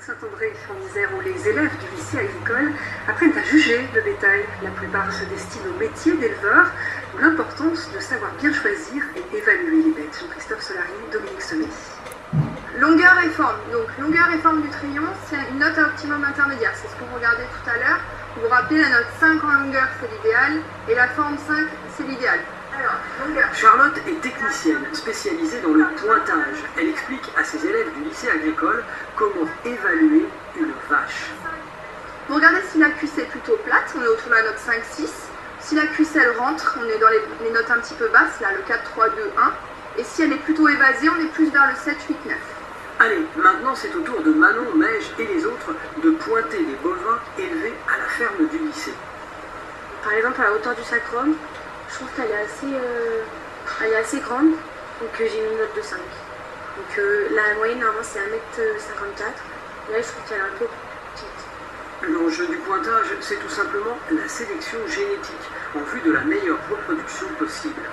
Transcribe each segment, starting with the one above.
Saint-André, en Isère, où les élèves du lycée agricole apprennent à juger le bétail. La plupart se destinent au métier d'éleveur, d'où l'importance de savoir bien choisir et évaluer les bêtes. Jean-Christophe Solari, Dominique Sommet. Longueur et forme. Donc longueur et forme du crayon, c'est une note optimum intermédiaire. C'est ce qu'on regardait tout à l'heure. Vous vous rappelez, la note 5 en longueur, c'est l'idéal, et la forme 5, c'est l'idéal. Alors, longueur. Charlotte est technicienne, spécialisée dans le pointage. Elle explique à ses élèves du lycée agricole comment évaluer une vache. Vous regardez si la cuisse est plutôt plate, on est autour de la note 5-6. Si la cuisse, elle rentre, on est dans les notes un petit peu basses, là, le 4, 3, 2, 1. Et si elle est plutôt évasée, on est plus vers le 7, 8, 9. Allez, maintenant c'est au tour de Manon, Meige et les autres de pointer les bovins élevés à la ferme du lycée. Par exemple, à la hauteur du sacrum, je trouve qu'elle est assez grande, donc j'ai mis une note de 5. Donc la moyenne, normalement, c'est 1m54. Là, je trouve qu'elle est un peu petite. L'enjeu du pointage, c'est tout simplement la sélection génétique, en vue de la meilleure reproduction possible.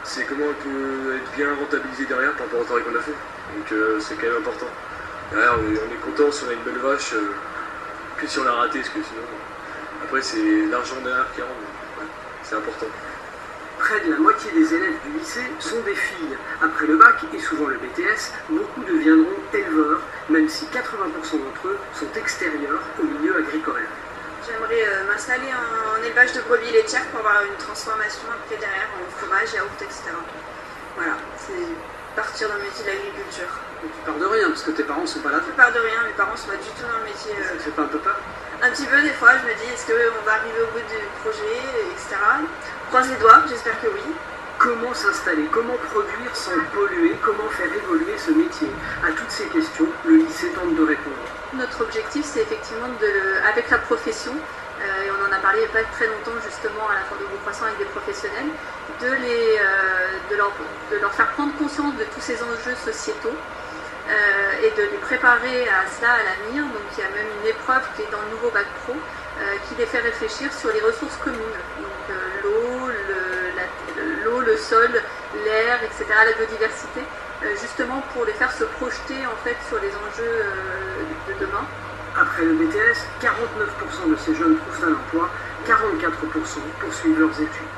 C'est comment on peut être bien rentabilisé derrière par rapport au travail qu'on a fait. Donc c'est quand même important. Derrière, on est content si on a une belle vache que si on l'a raté, parce que sinon, après c'est l'argent derrière qui rentre. Ouais, c'est important. Près de la moitié des élèves du lycée sont des filles. Après le bac et souvent le BTS, beaucoup deviendront éleveurs, même si 80% d'entre eux sont extérieurs au milieu agricole. J'aimerais m'installer en élevage de brebis laitières pour avoir une transformation après derrière en fromage, yaourt, etc. Voilà, c'est partir dans le métier de l'agriculture. Tu pars de rien, parce que tes parents sont pas là. Je pars de rien, mes parents sont pas du tout dans le métier. Ça te fait pas un peu peur? Un petit peu des fois, je me dis, est-ce qu'on va arriver au bout du projet, etc. Croise les doigts, j'espère que oui. Comment s'installer? Comment produire sans polluer? Comment faire évoluer ce métier? À toutes ces questions, le lycée tente de répondre. Notre objectif, c'est effectivement, avec la profession, et on en a parlé il n'y a pas très longtemps justement à la fin de Groupe Croissant avec des professionnels, de leur faire prendre conscience de tous ces enjeux sociétaux et de les préparer à cela à l'avenir. Donc il y a même une épreuve qui est dans le nouveau bac pro qui les fait réfléchir sur les ressources communes. Donc l'eau, le sol, l'air, etc., la biodiversité, justement pour les faire se projeter en fait sur les enjeux de demain. Après le BTS, 49% de ces jeunes trouvent un emploi, 44% poursuivent leurs études.